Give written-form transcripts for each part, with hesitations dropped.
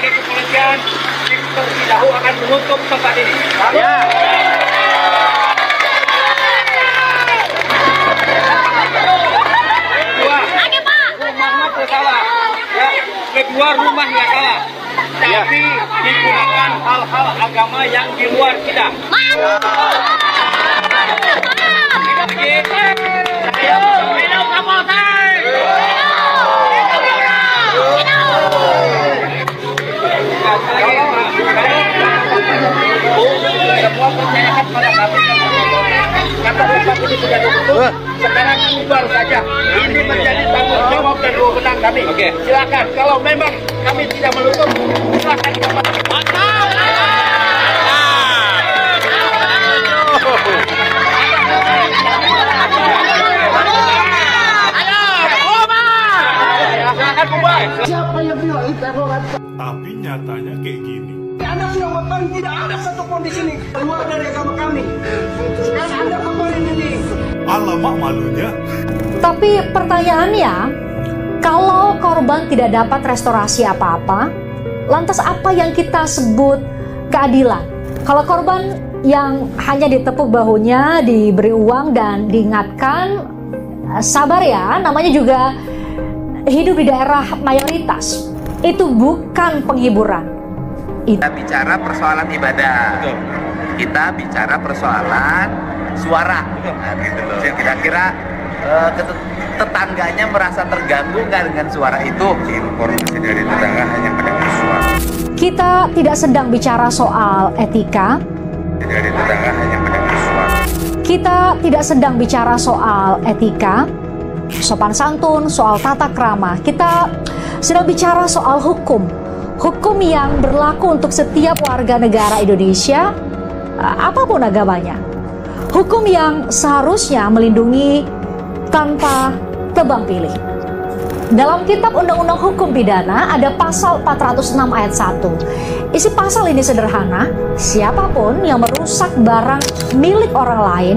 ke kepolisian, Inspektur Cidahu akan menutup tempat ini. Ya. Kedua, rumah nggak salah, tapi digunakan hal-hal agama yang di luar kita. Semua percayakan pada kami. Kata tempat ini sudah ditutup. Sekarang bubar saja. Ini menjadi tanggung jawab dan wewenang kami. Silakan. Kalau memang kami tidak menutup, silakan kembali. Silakan bubar. Siapa yang bilang interrogan? Tapi nyatanya kayak gini. Anda sudah mengatakan tidak ada satupun di sini keluar dari agama kami. Sekarang Anda kembali ini. Alamak malunya. Tapi pertanyaannya, kalau korban tidak dapat restorasi apa-apa, lantas apa yang kita sebut keadilan? Kalau korban yang hanya ditepuk bahunya, diberi uang dan diingatkan, sabar ya, namanya juga hidup di daerah mayoritas. Itu bukan penghiburan. Kita bicara persoalan ibadah. Betul. Kita bicara persoalan suara. Nah, gitu loh. Kira-kira tetangganya merasa terganggu nggak dengan suara itu? Informasi dari tetangga hanya mendengar suara. Kita tidak sedang bicara soal etika. Dari tetangga hanya mendengar suara. Kita tidak sedang bicara soal etika, sopan santun, soal tata krama. Kita sedang bicara soal hukum. Hukum yang berlaku untuk setiap warga negara Indonesia, apapun agamanya. Hukum yang seharusnya melindungi tanpa tebang pilih. Dalam Kitab Undang-Undang Hukum Pidana ada pasal 406 ayat 1. Isi pasal ini sederhana, siapapun yang merusak barang milik orang lain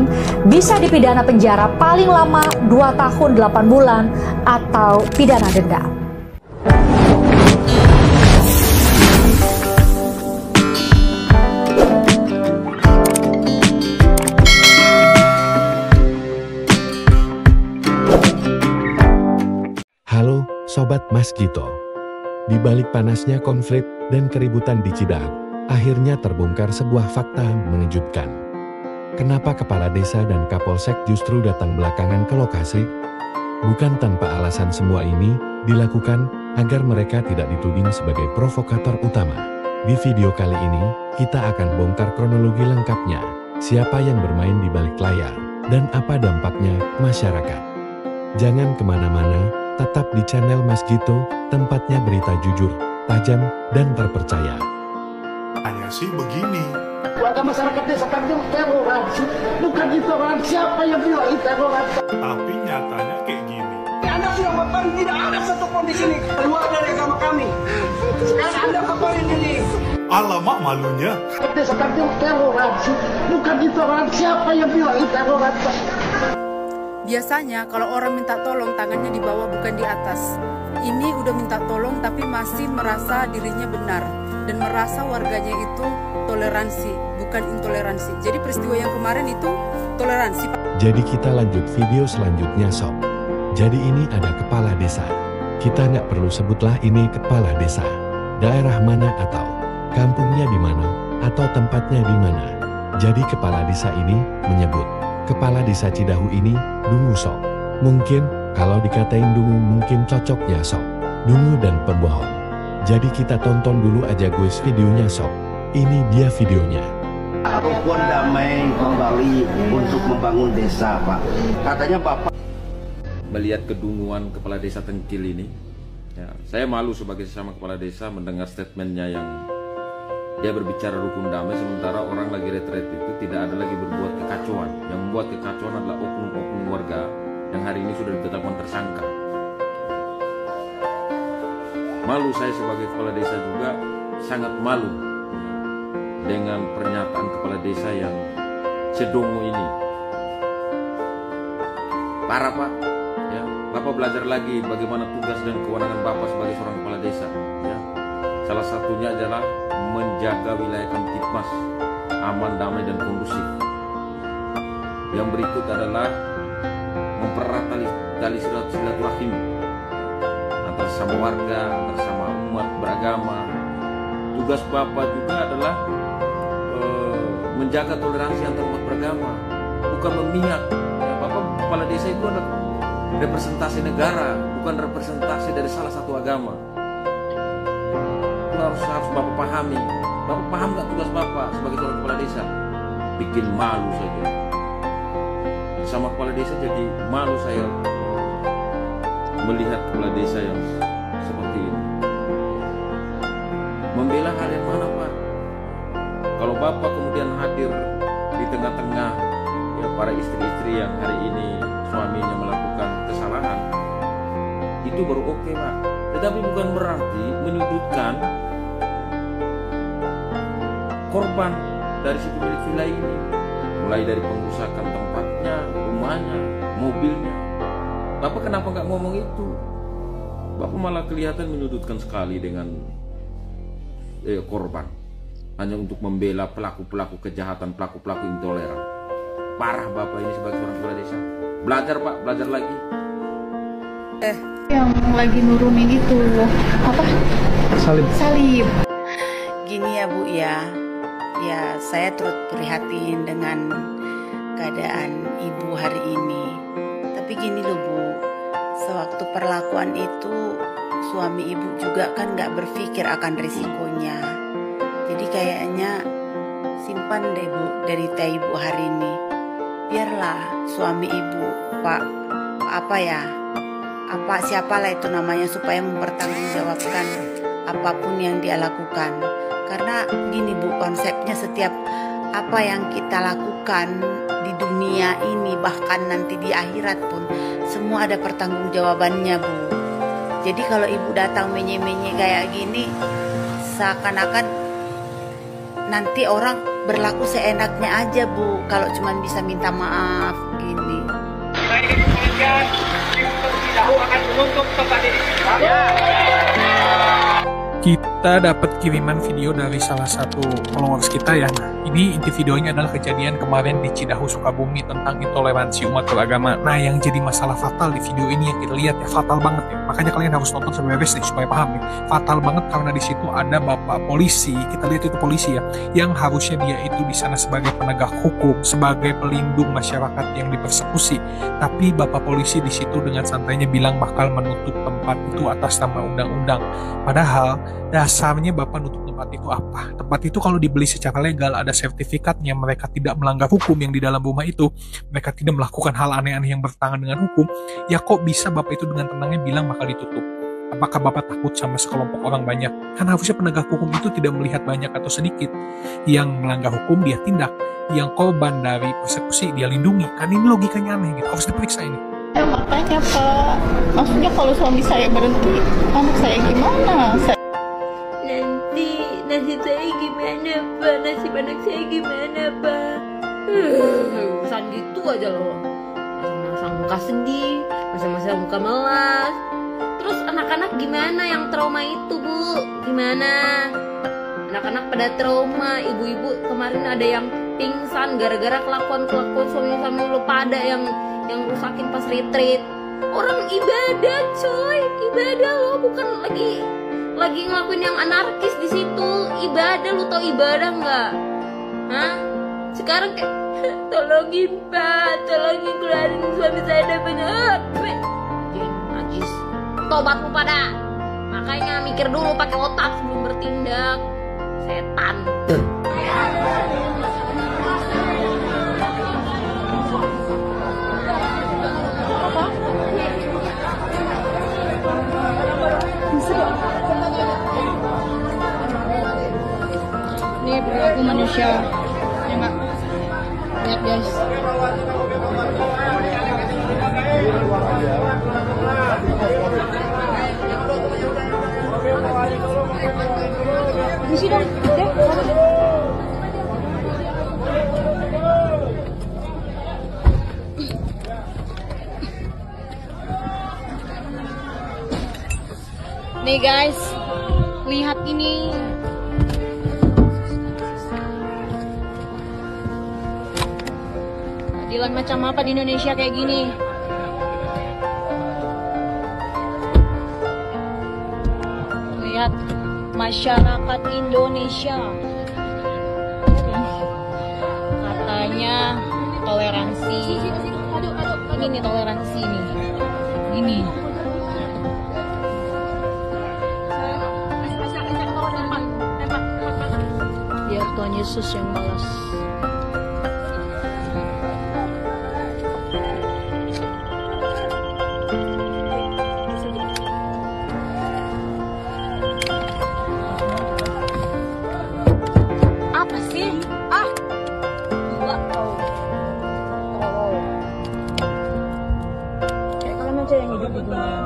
bisa dipidana penjara paling lama 2 tahun 8 bulan atau pidana denda. Halo, Sobat Mas Gito. Di balik panasnya konflik dan keributan di Cidahu, akhirnya terbongkar sebuah fakta mengejutkan. Kenapa kepala desa dan kapolsek justru datang belakangan ke lokasi? Bukan tanpa alasan semua ini dilakukan agar mereka tidak dituding sebagai provokator utama. Di video kali ini, kita akan bongkar kronologi lengkapnya, siapa yang bermain di balik layar, dan apa dampaknya ke masyarakat. Jangan kemana-mana, tetap di channel Mas Gito, tempatnya berita jujur, tajam, dan terpercaya. Hanya sih begini. Warga masyarakat desa kami terorasi. Bukan intoleransi. Siapa yang bilang intoleransi? Tapi nyatanya kayak gini. Anda sudah mengatakan tidak ada satupun di sini keluar dari agama kami. Sekarang Anda kembali ini. Alamak malunya. Desa kami terorasi. Bukan intoleransi. Siapa yang bilang intoleransi? Biasanya kalau orang minta tolong tangannya di bawah bukan di atas. Ini udah minta tolong tapi masih merasa dirinya benar dan merasa warganya itu toleransi, bukan intoleransi. Jadi peristiwa yang kemarin itu toleransi. Jadi kita lanjut video selanjutnya sob. Jadi ini ada kepala desa. Kita nggak perlu sebutlah ini kepala desa. Daerah mana atau kampungnya di mana atau tempatnya di mana. Jadi kepala desa ini menyebut kepala desa Cidahu ini dungu sob. Mungkin kalau dikatain dungu mungkin cocoknya sob. Dungu dan pembohong. Jadi kita tonton dulu aja guys videonya sob. Ini dia videonya. Rukun damai kembali untuk membangun desa, Pak. Katanya Bapak melihat kedunguan kepala desa Tengkil ini. Ya, saya malu sebagai sesama kepala desa mendengar statementnya yang dia berbicara rukun damai sementara orang lagi retret itu tidak ada lagi berbuat kekacauan. Yang membuat kekacauan adalah oknum-oknum warga yang hari ini sudah ditetapkan tersangka. Malu saya sebagai kepala desa juga, sangat malu dengan pernyataan kepala desa yang sedongo ini. Parah Pak, ya, Bapak belajar lagi bagaimana tugas dan kewenangan Bapak sebagai seorang kepala desa. Ya. Salah satunya adalah menjaga wilayah Kamtipmas aman, damai, dan kondusif. Yang berikut adalah mempererat tali silaturahim antar sama warga, antar sama umat beragama. Tugas Bapak juga adalah menjaga toleransi antar umat beragama, bukan memihak. Ya, Bapak kepala desa itu adalah representasi negara, bukan representasi dari salah satu agama. Itu harus Bapak pahami. Bapak paham gak tugas Bapak sebagai seorang kepala desa? Bikin malu saja. Sama kepala desa jadi malu saya melihat kepala desa yang seperti ini. Membela hal yang mana, Pak? Kalau Bapak kemudian hadir di tengah-tengah ya para istri-istri yang hari ini suaminya melakukan kesalahan, itu baru oke, Pak. Tetapi bukan berarti menyudutkan korban dari si pemilik villa ini, mulai dari pengrusakan tempatnya, rumahnya, mobilnya. Bapak kenapa nggak ngomong itu? Bapak malah kelihatan menyudutkan sekali dengan korban, hanya untuk membela pelaku-pelaku kejahatan, pelaku-pelaku intoleran. Parah Bapak ini sebagai seorang kepala desa. Belajar, Pak, belajar lagi. Yang lagi nurunin itu apa? Salib. Gini ya Bu ya saya turut prihatin dengan keadaan Ibu hari ini. Tapi gini loh Bu, sewaktu perlakuan itu suami Ibu juga kan gak berpikir akan risikonya. Jadi kayaknya simpan deh Bu derita Ibu hari ini. Biarlah suami Ibu siapalah itu namanya, supaya mempertanggungjawabkan apapun yang dia lakukan. Karena gini Bu, konsepnya setiap apa yang kita lakukan di dunia ini, bahkan nanti di akhirat pun, semua ada pertanggungjawabannya Bu. Jadi kalau Ibu datang menye-menye kayak gini, seakan-akan nanti orang berlaku seenaknya aja Bu, kalau cuma bisa minta maaf gini. Akan menutup tempat ini. Kita dapat kiriman video dari salah satu followers kita ya. Nah, ini inti videonya adalah kejadian kemarin di Cidahu, Sukabumi tentang intoleransi umat beragama. Nah, yang jadi masalah fatal di video ini yang kita lihat ya, fatal banget ya. Makanya kalian harus nonton sampai beres nih supaya paham ya. Fatal banget karena di situ ada bapak polisi, kita lihat itu polisi ya, yang harusnya dia itu di sana sebagai penegak hukum, sebagai pelindung masyarakat yang dipersekusi. Tapi bapak polisi di situ dengan santainya bilang bakal menutup tempat itu atas nama undang-undang. Padahal dasarnya bapak nutup tempat itu apa? Tempat itu kalau dibeli secara legal ada sertifikatnya, mereka tidak melanggar hukum yang di dalam rumah itu, mereka tidak melakukan hal aneh-aneh yang bertentangan dengan hukum. Ya kok bisa bapak itu dengan tenangnya bilang bakal ditutup? Apakah bapak takut sama sekelompok orang banyak? Kan harusnya penegak hukum itu tidak melihat banyak atau sedikit. Yang melanggar hukum dia tindak, yang korban dari persekusi dia lindungi. Kan ini logikanya aneh gitu, harus diperiksa ini. Ya makanya Pak, maksudnya kalau suami saya berhenti, anak saya gimana? Nasib saya gimana Pak? Nasib anak saya gimana Pak? Urusan gitu aja loh. Masa-masa muka sedih, masa-masa muka melas. Terus anak-anak gimana yang trauma itu Bu? Gimana? Anak-anak pada trauma, ibu-ibu kemarin ada yang pingsan gara-gara kelakuan suami-suami lu pada yang rusakin pas retreat. Orang ibadah coy, ibadah loh, bukan lagi ngelakuin yang anarkis di situ. Ibadah, lu tau ibadah nggak? Hah? Sekarang kayak tolongin Pak, tolongin keluarin suami saya dari penyakit. Najis. Tobat lu pada. Makanya mikir dulu pakai otak sebelum bertindak. Setan. Ini perilaku manusia, ya nggak? Lihat guys. Misi dong, deh. Nih guys, Lihat ini. Keadilan macam apa di Indonesia kayak gini? Lihat masyarakat Indonesia. Katanya toleransi. Ini toleransi nih. Ini. Biar Tuhan Yesus yang balas. Apa sih? Gila kau. Kayak kalian aja yang hidup di dunia.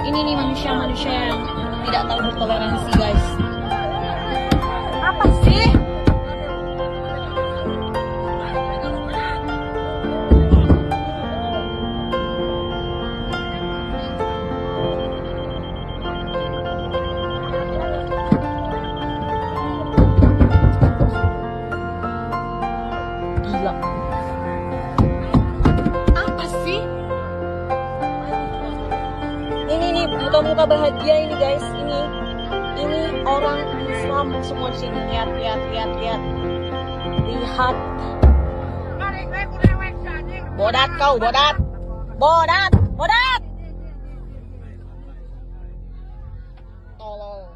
Ini nih manusia-manusia yang tidak tahu bertoleransi, guys. Apa sih? Gila. Apa sih? Ini nih muka-muka bahagia ini, guys. Ini orang Islam semua sini. Lihat. Lihat. Bodat kau, bodat. Tolol.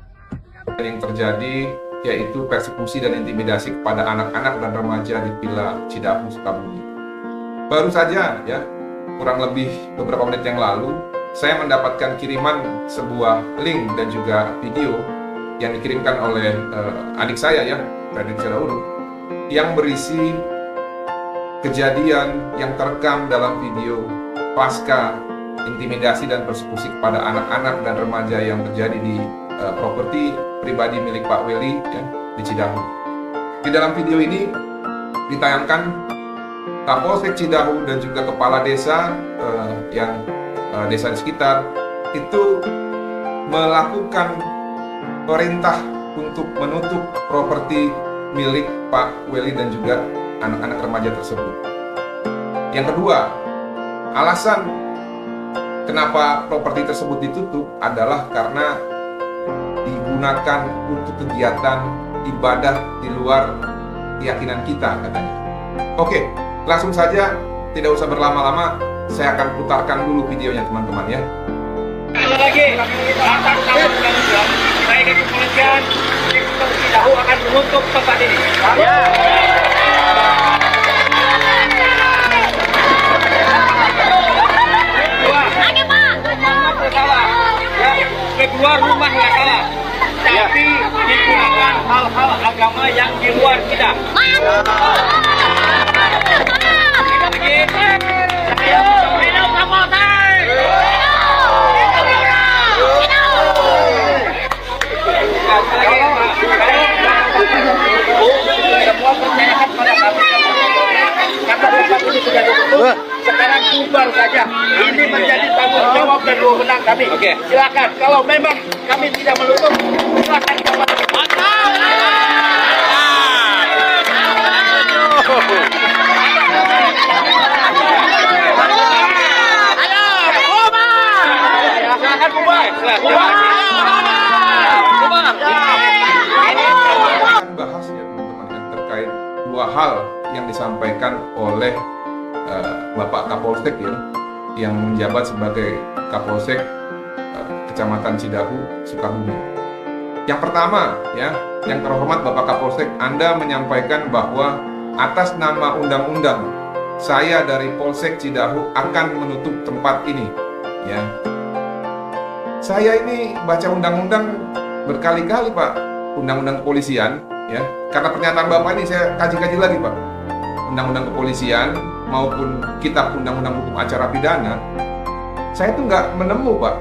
Yang terjadi yaitu persekusi dan intimidasi kepada anak-anak dan remaja di Villa Cidahu, Sukabumi. Baru saja ya, kurang lebih beberapa menit yang lalu, saya mendapatkan kiriman sebuah link dan juga video yang dikirimkan oleh adik saya ya, Radit Cidahu, yang berisi kejadian yang terekam dalam video pasca intimidasi dan persekusi kepada anak-anak dan remaja yang terjadi di properti pribadi milik Pak Weli ya, di Cidahu. Di dalam video ini ditayangkan Kapolsek Cidahu dan juga kepala desa yang desa di sekitar itu melakukan perintah untuk menutup properti milik Pak Weli dan juga anak-anak remaja tersebut. Yang kedua, alasan kenapa properti tersebut ditutup adalah karena digunakan untuk kegiatan ibadah di luar keyakinan kita katanya. Oke, langsung saja, tidak usah berlama-lama, saya akan putarkan dulu videonya teman-teman ya. Lagi, atas nama undang-undang, saya ingin kepolisian Cidahu akan menutup tempat ini. Ya. Kedua, rumah nggak salah, tapi digunakan hal-hal agama yang di luar kita. Semua percayakan pada kami. Kata tempat ini sudah ditutup, sekarang bubar saja. Ini menjadi tanggung jawab dan wewenang kami. Silakan, kalau memang kami tidak menutup, silakan kembali. Bahas ya teman-teman yang terkait dua hal yang disampaikan oleh Bapak Kapolsek ya, yang menjabat sebagai Kapolsek Kecamatan Cidahu, Sukabumi. Yang pertama ya, yang terhormat Bapak Kapolsek, Anda menyampaikan bahwa atas nama undang-undang saya dari Polsek Cidahu akan menutup tempat ini ya. Saya ini baca undang-undang berkali-kali Pak, undang-undang kepolisian ya. Karena pernyataan Bapak ini saya kaji-kaji lagi Pak. Undang-undang kepolisian maupun kitab undang-undang hukum acara pidana, saya tuh nggak menemu Pak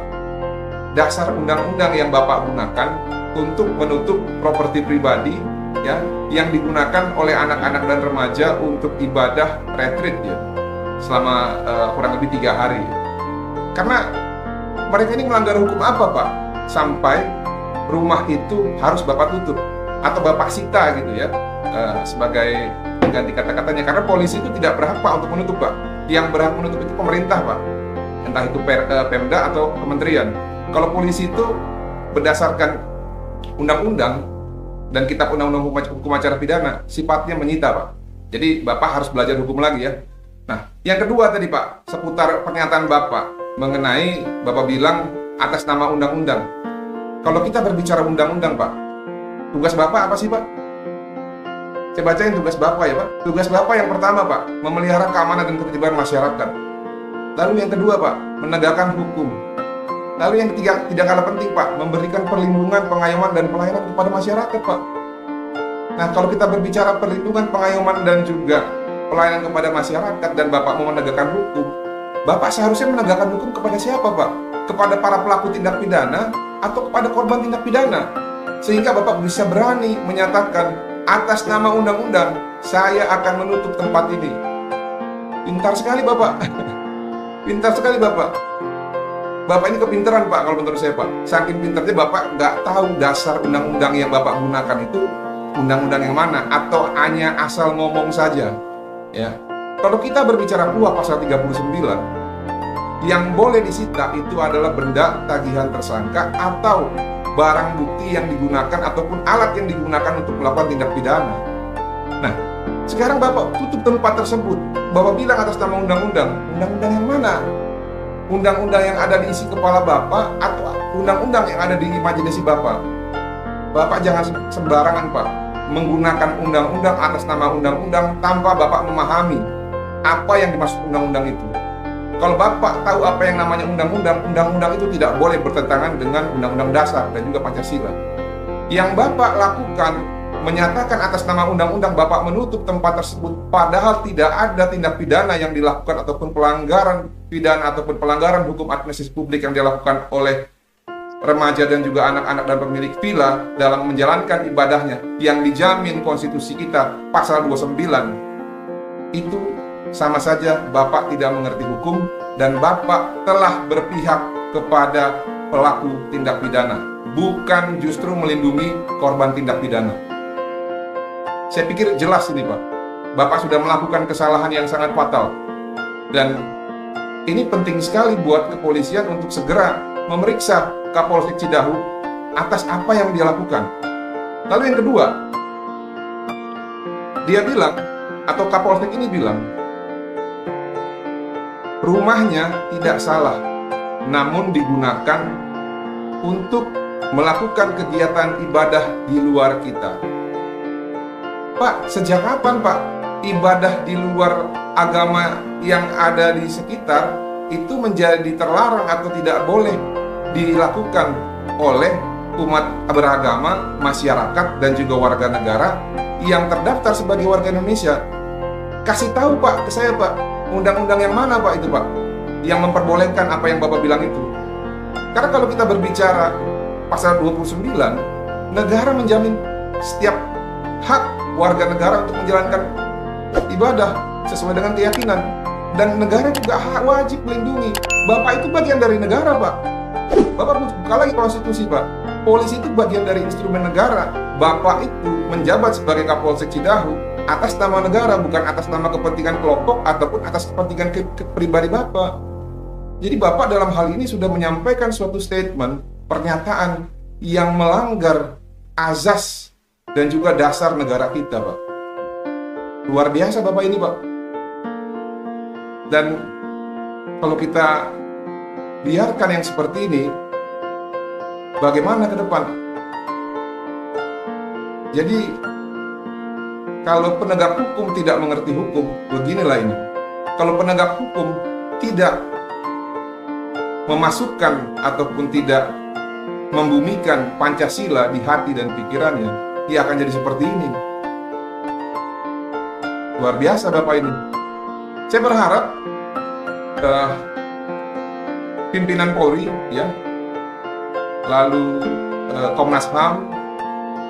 dasar undang-undang yang Bapak gunakan untuk menutup properti pribadi ya, yang digunakan oleh anak-anak dan remaja untuk ibadah retreat ya, selama kurang lebih 3 hari. Karena mereka ini melanggar hukum apa Pak? Sampai rumah itu harus Bapak tutup atau Bapak sita gitu ya, sebagai ganti kata-katanya. Karena polisi itu tidak berhak Pak untuk menutup Pak. Yang berhak menutup itu pemerintah Pak, entah itu Pemda atau kementerian. Kalau polisi itu berdasarkan undang-undang dan kitab undang-undang hukum acara pidana sifatnya menyita Pak. Jadi Bapak harus belajar hukum lagi ya. Nah, yang kedua tadi Pak, seputar pernyataan Bapak mengenai Bapak bilang atas nama undang-undang. Kalau kita berbicara undang-undang Pak, tugas Bapak apa sih Pak? Saya bacain tugas Bapak ya Pak. Tugas Bapak yang pertama Pak, memelihara keamanan dan ketertiban masyarakat. Lalu yang kedua Pak, menegakkan hukum. Lalu yang ketiga, tidak kalah penting Pak, memberikan perlindungan, pengayoman, dan pelayanan kepada masyarakat Pak. Nah, kalau kita berbicara perlindungan, pengayoman, dan juga pelayanan kepada masyarakat, dan Bapak mau menegakkan hukum, Bapak seharusnya menegakkan hukum kepada siapa Pak? Kepada para pelaku tindak pidana atau kepada korban tindak pidana? Sehingga Bapak bisa berani menyatakan, atas nama undang-undang, saya akan menutup tempat ini. Pintar sekali Bapak. Pintar sekali Bapak. Bapak ini kepintaran Pak kalau menurut saya Pak. Saking pintarnya Bapak nggak tahu dasar undang-undang yang Bapak gunakan itu undang-undang yang mana, atau hanya asal ngomong saja. Ya. Kalau kita berbicara PUA pasal 39, yang boleh disita itu adalah benda tagihan tersangka atau barang bukti yang digunakan ataupun alat yang digunakan untuk melakukan tindak pidana. Nah, sekarang Bapak tutup tempat tersebut. Bapak bilang atas nama undang-undang. Undang-undang yang mana? Undang-undang yang ada di isi kepala Bapak atau undang-undang yang ada di imajinasi Bapak? Bapak jangan sembarangan Pak menggunakan undang-undang atas nama undang-undang tanpa Bapak memahami apa yang dimaksud undang-undang itu. Kalau Bapak tahu apa yang namanya undang-undang, undang-undang itu tidak boleh bertentangan dengan undang-undang dasar dan juga Pancasila. Yang Bapak lakukan menyatakan atas nama undang-undang Bapak menutup tempat tersebut, padahal tidak ada tindak pidana yang dilakukan ataupun pelanggaran pidana ataupun pelanggaran hukum administrasi publik yang dilakukan oleh remaja dan juga anak-anak dan pemilik villa dalam menjalankan ibadahnya yang dijamin konstitusi kita pasal 29. Itu sama saja Bapak tidak mengerti hukum dan Bapak telah berpihak kepada pelaku tindak pidana, bukan justru melindungi korban tindak pidana. Saya pikir jelas ini Pak. Bapak sudah melakukan kesalahan yang sangat fatal. Dan ini penting sekali buat kepolisian untuk segera memeriksa Kapolsek Cidahu atas apa yang dia lakukan. Lalu yang kedua, dia bilang, atau Kapolsek ini bilang, rumahnya tidak salah, namun digunakan untuk melakukan kegiatan ibadah di luar kita. Pak, sejak kapan Pak ibadah di luar agama yang ada di sekitar itu menjadi terlarang atau tidak boleh dilakukan oleh umat beragama, masyarakat, dan juga warga negara yang terdaftar sebagai warga Indonesia? Kasih tahu Pak ke saya Pak, undang-undang yang mana Pak itu Pak yang memperbolehkan apa yang Bapak bilang itu? Karena kalau kita berbicara pasal 29, negara menjamin setiap hak warga negara untuk menjalankan ibadah sesuai dengan keyakinan, dan negara juga wajib melindungi. Bapak itu bagian dari negara Pak. Bapak buka lagi konstitusi Pak. Polisi itu bagian dari instrumen negara. Bapak itu menjabat sebagai Kapolsek Cidahu atas nama negara, bukan atas nama kepentingan kelompok ataupun atas kepentingan pribadi Bapak. Jadi Bapak dalam hal ini sudah menyampaikan suatu statement, pernyataan yang melanggar azas dan juga dasar negara kita Pak. Luar biasa Bapak ini Pak. Dan kalau kita biarkan yang seperti ini, bagaimana ke depan? Jadi kalau penegak hukum tidak mengerti hukum, beginilah ini. Kalau penegak hukum tidak memasukkan ataupun tidak membumikan Pancasila di hati dan pikirannya, dia akan jadi seperti ini. Luar biasa Bapak ini. Saya berharap pimpinan Polri, ya, lalu Komnas HAM,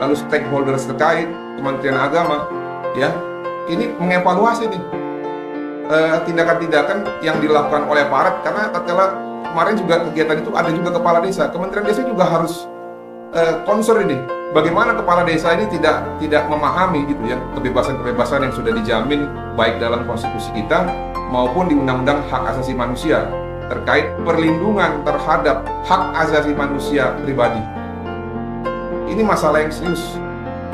lalu stakeholders terkait, Kementerian Agama, ya, ini mengevaluasi nih tindakan-tindakan yang dilakukan oleh aparat, karena tatkala kemarin juga kegiatan itu ada juga kepala desa. Kementerian Desa juga harus concern ini. Bagaimana kepala desa ini tidak memahami gitu ya kebebasan-kebebasan yang sudah dijamin baik dalam konstitusi kita maupun di Undang-Undang Hak Asasi Manusia terkait perlindungan terhadap hak asasi manusia pribadi. Ini masalah yang serius,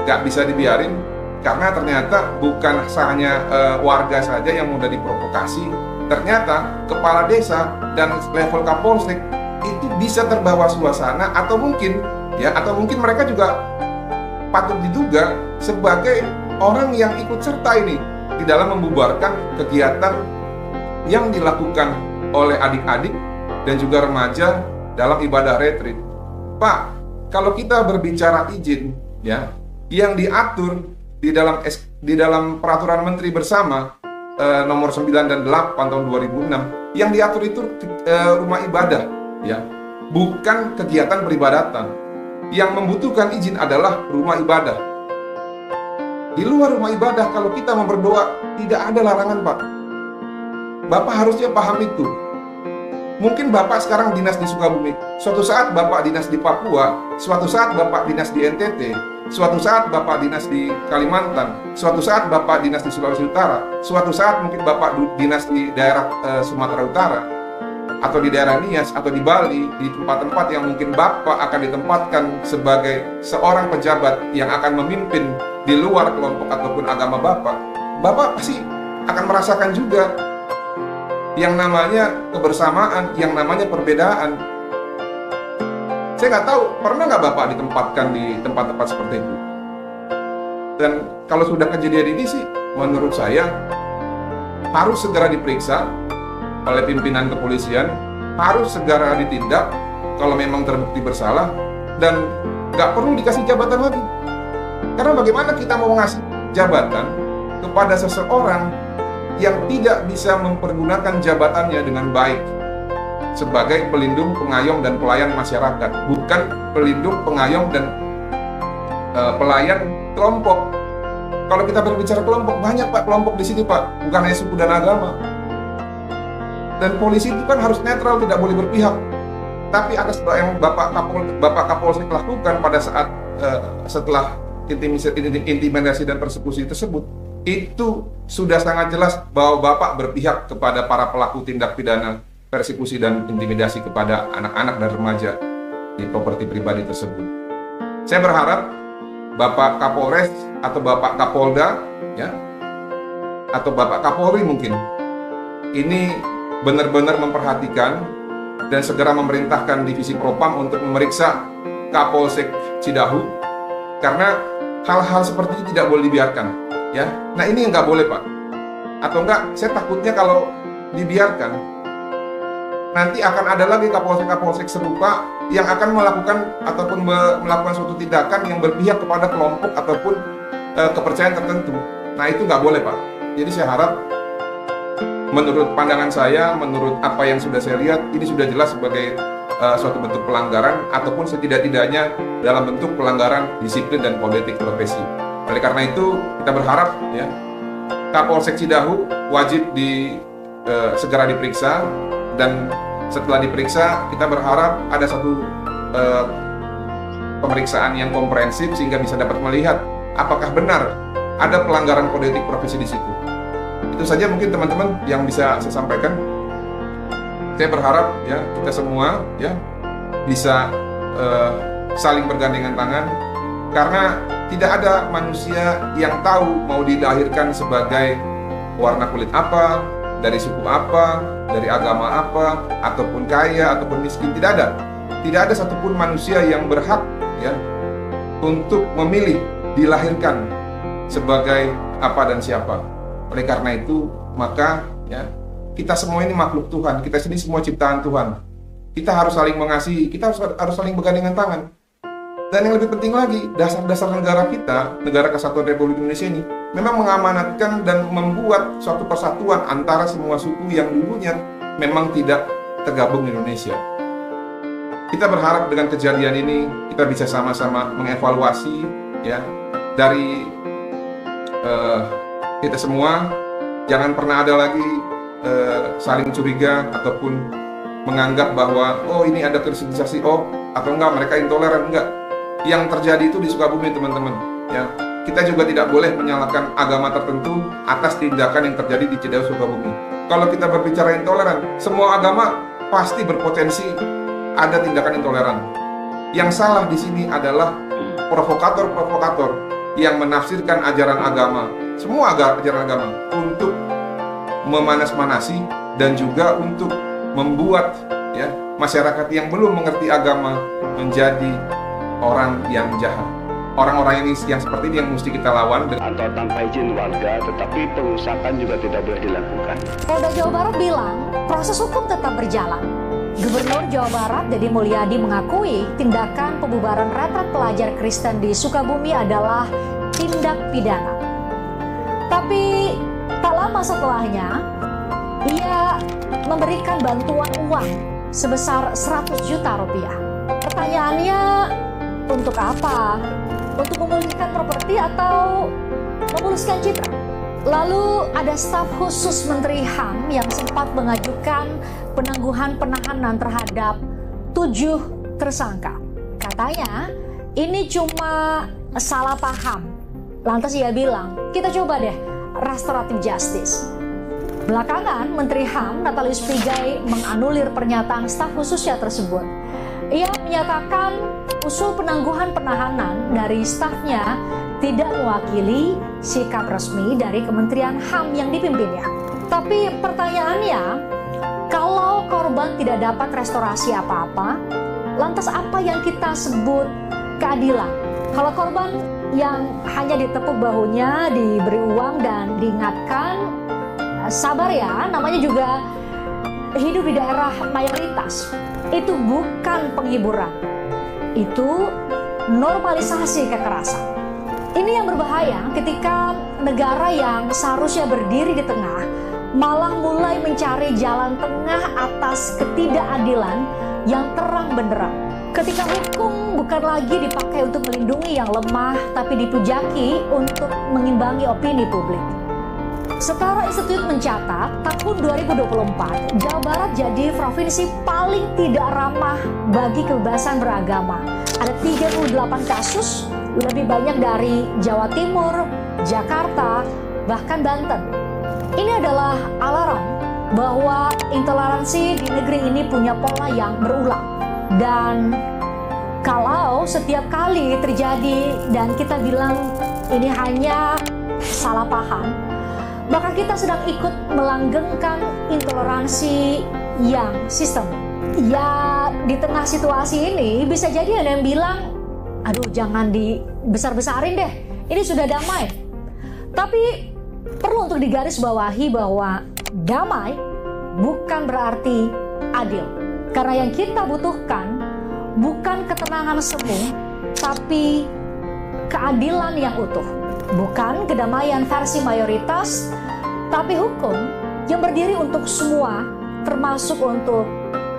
nggak bisa dibiarin karena ternyata bukan hanya warga saja yang mudah diprovokasi. Ternyata kepala desa dan level Kapolsek itu bisa terbawa suasana atau mungkin mereka juga patut diduga sebagai orang yang ikut serta ini di dalam membubarkan kegiatan yang dilakukan oleh adik-adik dan juga remaja dalam ibadah retreat. Pak, kalau kita berbicara izin ya, yang diatur di dalam peraturan menteri bersama nomor 9 dan 8 tahun 2006 yang diatur itu rumah ibadah ya, bukan kegiatan peribadatan. Yang membutuhkan izin adalah rumah ibadah. Di luar rumah ibadah kalau kita mau berdoa tidak ada larangan, Pak. Bapak harusnya paham itu. Mungkin Bapak sekarang dinas di Sukabumi, suatu saat Bapak dinas di Papua, suatu saat Bapak dinas di NTT, suatu saat Bapak dinas di Kalimantan, suatu saat Bapak dinas di Sulawesi Utara, suatu saat mungkin Bapak dinas di daerah Sumatera Utara, atau di daerah Nias, atau di Bali, di tempat-tempat yang mungkin Bapak akan ditempatkan sebagai seorang pejabat yang akan memimpin di luar kelompok ataupun agama Bapak pasti akan merasakan juga yang namanya kebersamaan, yang namanya perbedaan. Saya nggak tahu, pernah nggak Bapak ditempatkan di tempat-tempat seperti itu? Dan kalau sudah kejadian ini sih, menurut saya harus segera diperiksa oleh pimpinan kepolisian, harus segera ditindak kalau memang terbukti bersalah, dan nggak perlu dikasih jabatan lagi. Karena bagaimana kita mau ngasih jabatan kepada seseorang yang tidak bisa mempergunakan jabatannya dengan baik sebagai pelindung, pengayom, dan pelayan masyarakat, bukan pelindung, pengayom, dan pelayan kelompok. Kalau kita berbicara kelompok, banyak Pak kelompok di sini Pak, bukan hanya suku dan agama. Dan polisi itu kan harus netral, tidak boleh berpihak. Tapi atas yang Bapak Kapolsek lakukan pada saat setelah intimidasi dan persekusi tersebut, itu sudah sangat jelas bahwa Bapak berpihak kepada para pelaku tindak pidana persekusi dan intimidasi kepada anak-anak dan remaja di properti pribadi tersebut. Saya berharap Bapak Kapolres atau Bapak Kapolda ya, atau Bapak Kapolri mungkin ini benar-benar memperhatikan dan segera memerintahkan divisi Propam untuk memeriksa Kapolsek Cidahu, karena hal-hal seperti ini tidak boleh dibiarkan ya. Nah ini yang nggak boleh Pak, atau enggak saya takutnya kalau dibiarkan nanti akan ada lagi Kapolsek serupa yang akan melakukan ataupun melakukan suatu tindakan yang berpihak kepada kelompok ataupun kepercayaan tertentu. Nah itu nggak boleh Pak. Jadi saya harap, menurut pandangan saya, menurut apa yang sudah saya lihat, ini sudah jelas sebagai suatu bentuk pelanggaran ataupun setidak-tidaknya dalam bentuk pelanggaran disiplin dan kode etik profesi. Oleh karena itu kita berharap ya Kapolsek Cidahu wajib segera diperiksa, dan setelah diperiksa kita berharap ada satu pemeriksaan yang komprehensif sehingga bisa dapat melihat apakah benar ada pelanggaran kode etik profesi di situ. Itu saja mungkin teman-teman yang bisa saya sampaikan. Saya berharap ya kita semua ya bisa saling bergandengan tangan, karena tidak ada manusia yang tahu mau dilahirkan sebagai warna kulit apa, dari suku apa, dari agama apa, ataupun kaya ataupun miskin. Tidak ada satupun manusia yang berhak ya untuk memilih dilahirkan sebagai apa dan siapa. Oleh karena itu, maka ya kita semua ini makhluk Tuhan, kita sini semua ciptaan Tuhan. Kita harus saling mengasihi, kita harus saling bergandengan tangan. Dan yang lebih penting lagi, dasar-dasar negara kita, Negara Kesatuan Republik Indonesia ini memang mengamanatkan dan membuat suatu persatuan antara semua suku yang dulunya memang tidak tergabung di Indonesia. Kita berharap dengan kejadian ini kita bisa sama-sama mengevaluasi ya dari kita semua, jangan pernah ada lagi saling curiga ataupun menganggap bahwa oh ini ada kristenisasi, atau enggak mereka intoleran, enggak. Yang terjadi itu di Sukabumi, teman-teman. Ya, kita juga tidak boleh menyalahkan agama tertentu atas tindakan yang terjadi di Cidahu Sukabumi. Kalau kita berbicara intoleran, semua agama pasti berpotensi ada tindakan intoleran. Yang salah di sini adalah provokator-provokator yang menafsirkan ajaran agama, semua ajaran agama, untuk memanas-manasi dan juga untuk membuat ya masyarakat yang belum mengerti agama menjadi orang yang jahat. Orang-orang ini yang seperti ini yang mesti kita lawan. Atau tanpa izin warga, tetapi pengusakan juga tidak boleh dilakukan. Polda Jawa Barat bilang proses hukum tetap berjalan. Gubernur Jawa Barat Deddy Mulyadi mengakui tindakan pembubaran retret pelajar Kristen di Sukabumi adalah tindak pidana. Tapi tak lama setelahnya, ia memberikan bantuan uang sebesar 100 juta rupiah. Pertanyaannya, untuk apa? Untuk memulihkan properti atau memuluskan citra? Lalu ada staf khusus Menteri HAM yang sempat mengajukan penangguhan penahanan terhadap 7 tersangka. Katanya ini cuma salah paham. Lantas ia bilang, kita coba deh restoratif justice. Belakangan Menteri HAM Natalius Pigai menganulir pernyataan staf khususnya tersebut. Ia menyatakan usul penangguhan penahanan dari stafnya tidak mewakili sikap resmi dari Kementerian HAM yang dipimpinnya. Tapi pertanyaannya, kalau korban tidak dapat restorasi apa-apa, lantas apa yang kita sebut keadilan? Kalau korban yang hanya ditepuk bahunya, diberi uang dan diingatkan, sabar ya, namanya juga hidup di daerah mayoritas. Itu bukan penghiburan, itu normalisasi kekerasan. Ini yang berbahaya ketika negara yang seharusnya berdiri di tengah malah mulai mencari jalan tengah atas ketidakadilan yang terang benderang. Ketika hukum bukan lagi dipakai untuk melindungi yang lemah, tapi dipujaki untuk mengimbangi opini publik. Setara Institut mencatat, tahun 2024, Jawa Barat jadi provinsi paling tidak ramah bagi kebebasan beragama. Ada 38 kasus, lebih banyak dari Jawa Timur, Jakarta, bahkan Banten. Ini adalah alarm bahwa intoleransi di negeri ini punya pola yang berulang. Dan kalau setiap kali terjadi dan kita bilang ini hanya salah paham, maka kita sedang ikut melanggengkan intoleransi yang sistemik. Ya, di tengah situasi ini bisa jadi ada yang bilang, aduh jangan dibesar-besarin deh, ini sudah damai. Tapi perlu untuk digarisbawahi bahwa damai bukan berarti adil. Karena yang kita butuhkan bukan ketenangan semu, tapi keadilan yang utuh. Bukan kedamaian versi mayoritas, tapi hukum yang berdiri untuk semua, termasuk untuk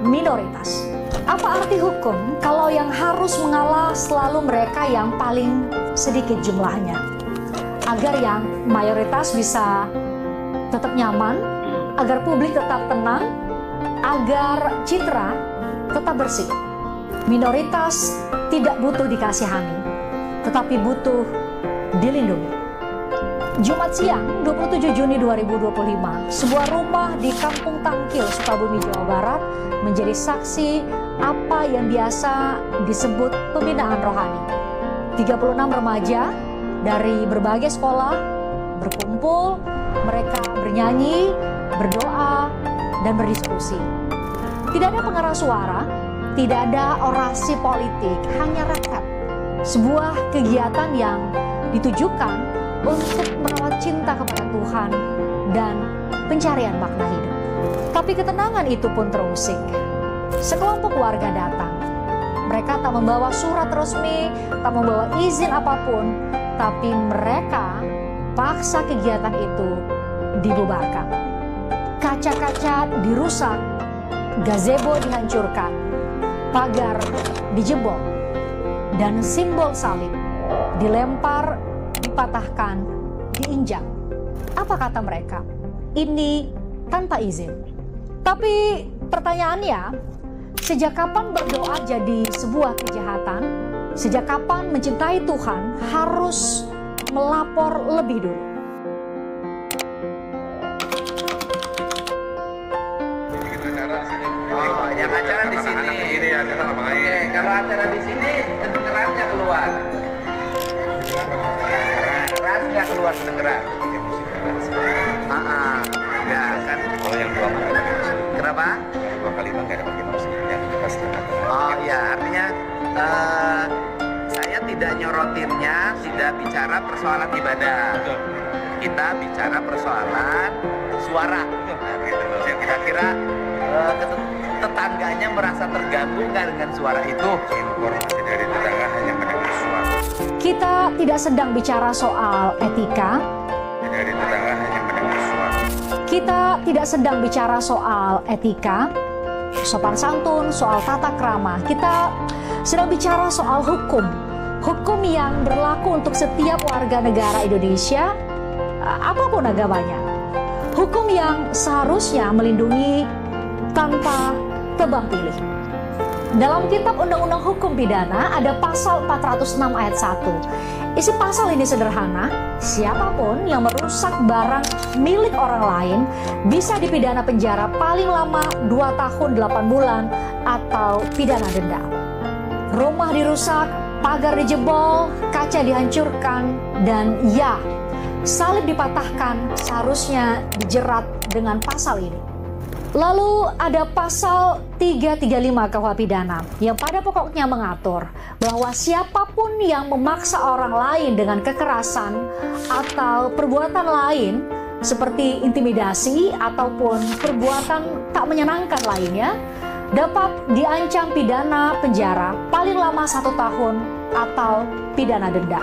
minoritas. Apa arti hukum kalau yang harus mengalah selalu mereka yang paling sedikit jumlahnya? Agar yang mayoritas bisa tetap nyaman, agar publik tetap tenang, agar citra tetap bersih. Minoritas tidak butuh dikasihani, tetapi butuh dilindungi. Jumat siang 27 Juni 2025, sebuah rumah di Kampung Tangkil, Sukabumi, Jawa Barat menjadi saksi apa yang biasa disebut pembinaan rohani. 36 remaja dari berbagai sekolah berkumpul, mereka bernyanyi, berdoa, dan berdiskusi. Tidak ada pengeras suara, tidak ada orasi politik, hanya rekat. Sebuah kegiatan yang ditujukan untuk merawat cinta kepada Tuhan dan pencarian makna hidup. Tapi ketenangan itu pun terusik. Sekelompok warga datang. Mereka tak membawa surat resmi, tak membawa izin apapun, tapi mereka paksa kegiatan itu dibubarkan. Kaca-kaca dirusak, gazebo dihancurkan, pagar dijebol, dan simbol salib dilempar, dipatahkan, diinjak. Apa kata mereka? Ini tanpa izin. Tapi Pertanyaannya, sejak kapan berdoa jadi sebuah kejahatan? Sejak kapan mencintai Tuhan harus melapor lebih dulu? Oh, yang acara di sini. Oke, kalau acara di sini kedengerannya keluar. Keras nggak keluar kedengeran? Ya kan. Kalau yang dua kali pakai musik. Kenapa? Dua kali nggak ada pakai musik. Yang pasti. Oh ya, artinya saya tidak nyorotinnya, tidak bicara persoalan ibadah. Kita bicara persoalan suara. Nah, gitu loh. Kira-kira tetangganya merasa terganggu nggak dengan suara itu? Informasi dari tetangga hanya mendengar suara. Kita tidak sedang bicara soal etika. Dari tetangga hanya mendengar suara. Kita tidak sedang bicara soal etika, sopan santun, soal tata krama. Kita sedang bicara soal hukum. Hukum yang berlaku untuk setiap warga negara Indonesia, apapun agamanya. Hukum yang seharusnya melindungi tanpa tebang pilih. Dalam kitab Undang-Undang Hukum Pidana ada pasal 406 ayat 1. Isi pasal ini sederhana, siapapun yang merusak barang milik orang lain bisa dipidana penjara paling lama 2 tahun 8 bulan atau pidana denda. Rumah dirusak, pagar dijebol, kaca dihancurkan, dan ya, salib dipatahkan, seharusnya dijerat dengan pasal ini. Lalu ada pasal 335 KUH Pidana yang pada pokoknya mengatur bahwa siapapun yang memaksa orang lain dengan kekerasan atau perbuatan lain seperti intimidasi ataupun perbuatan tak menyenangkan lainnya dapat diancam pidana penjara paling lama 1 tahun atau pidana denda.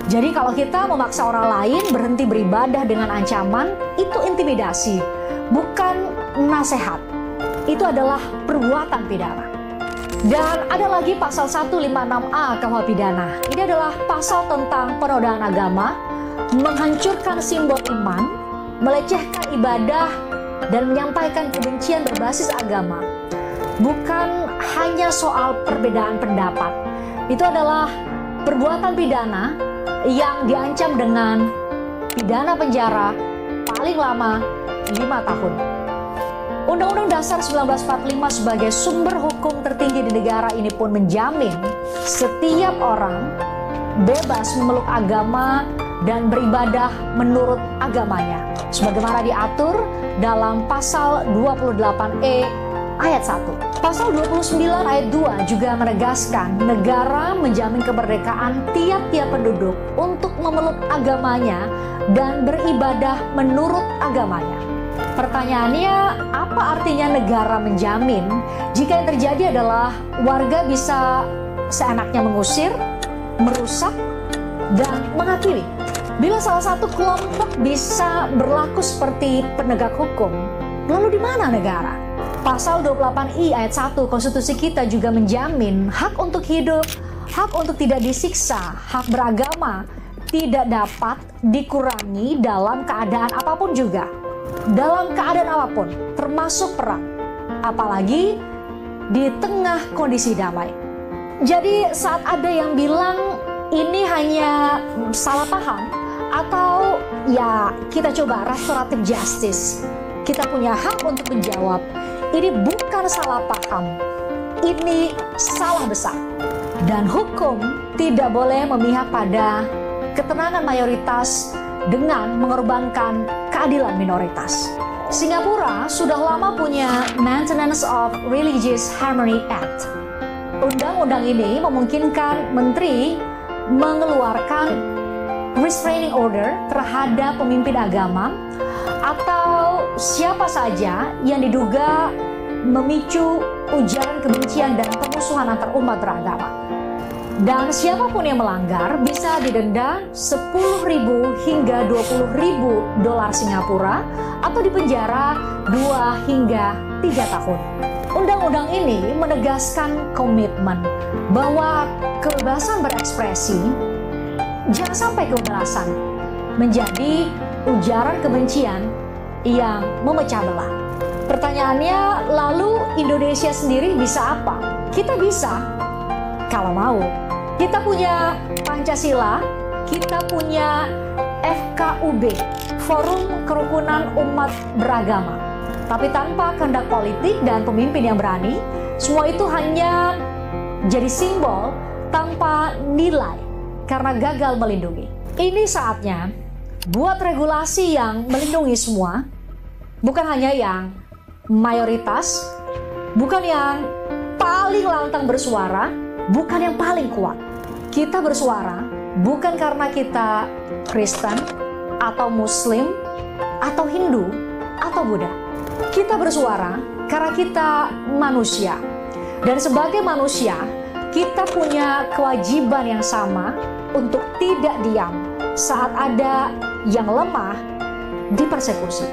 Jadi kalau kita memaksa orang lain berhenti beribadah dengan ancaman, itu intimidasi, bukan nasihat. Itu adalah perbuatan pidana. Dan ada lagi pasal 156A KUH Pidana. Ini adalah pasal tentang penodaan agama, menghancurkan simbol iman, melecehkan ibadah, dan menyampaikan kebencian berbasis agama. Bukan hanya soal perbedaan pendapat. Itu adalah perbuatan pidana yang diancam dengan pidana penjara paling lama 5 tahun. Undang-Undang Dasar 1945 sebagai sumber hukum tertinggi di negara ini pun menjamin setiap orang bebas memeluk agama dan beribadah menurut agamanya, sebagaimana diatur dalam pasal 28E ayat 1. Pasal 29 ayat 2 juga menegaskan negara menjamin kemerdekaan tiap-tiap penduduk untuk memeluk agamanya dan beribadah menurut agamanya. Pertanyaannya, apa artinya negara menjamin jika yang terjadi adalah warga bisa seenaknya mengusir, merusak, dan menghakimi? Bila salah satu kelompok bisa berlaku seperti penegak hukum, lalu di mana negara? Pasal 28I ayat 1 konstitusi kita juga menjamin hak untuk hidup, hak untuk tidak disiksa, hak beragama tidak dapat dikurangi dalam keadaan apapun juga. Dalam keadaan apapun, termasuk perang, apalagi di tengah kondisi damai. Jadi saat ada yang bilang ini hanya salah paham, atau ya kita coba restoratif justice, kita punya hak untuk menjawab, ini bukan salah paham, ini salah besar. Dan hukum tidak boleh memihak pada ketenangan mayoritas dengan mengorbankan keadilan minoritas. Singapura sudah lama punya Maintenance of Religious Harmony Act. Undang-undang ini memungkinkan menteri mengeluarkan restraining order terhadap pemimpin agama atau siapa saja yang diduga memicu ujaran kebencian dan permusuhan antar umat beragama. Dan siapapun yang melanggar bisa didenda 10.000 hingga 20.000 dolar Singapura atau dipenjara 2 hingga 3 tahun. Undang-undang ini menegaskan komitmen bahwa kebebasan berekspresi jangan sampai kebablasan menjadi ujaran kebencian yang memecah belah. Pertanyaannya, lalu Indonesia sendiri bisa apa? Kita bisa, kalau mau. Kita punya Pancasila, kita punya FKUB, Forum Kerukunan Umat Beragama. Tapi tanpa kehendak politik dan pemimpin yang berani, semua itu hanya jadi simbol tanpa nilai karena gagal melindungi. Ini saatnya buat regulasi yang melindungi semua, bukan hanya yang mayoritas, bukan yang paling lantang bersuara, bukan yang paling kuat. Kita bersuara bukan karena kita Kristen, atau Muslim, atau Hindu, atau Buddha. Kita bersuara karena kita manusia. Dan sebagai manusia, kita punya kewajiban yang sama untuk tidak diam saat ada yang lemah dipersekusi.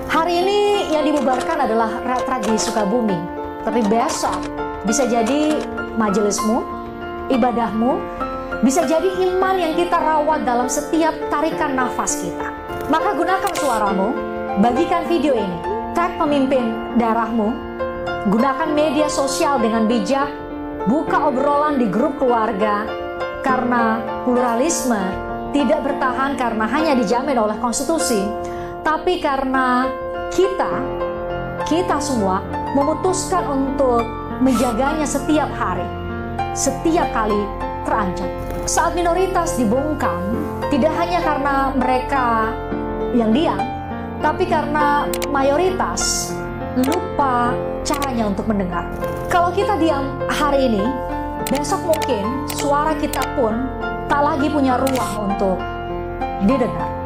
Hari ini yang dibubarkan adalah retret di Sukabumi, tapi besok bisa jadi majelismu, ibadahmu, bisa jadi iman yang kita rawat dalam setiap tarikan nafas kita. Maka gunakan suaramu, bagikan video ini, tag pemimpin daerahmu, gunakan media sosial dengan bijak, buka obrolan di grup keluarga, karena pluralisme tidak bertahan karena hanya dijamin oleh konstitusi, tapi karena kita semua memutuskan untuk menjaganya setiap hari, setiap kali terancam. Saat minoritas dibungkam, tidak hanya karena mereka yang diam, tapi karena mayoritas lupa caranya untuk mendengar. Kalau kita diam hari ini, besok mungkin suara kita pun tak lagi punya ruang untuk didengar.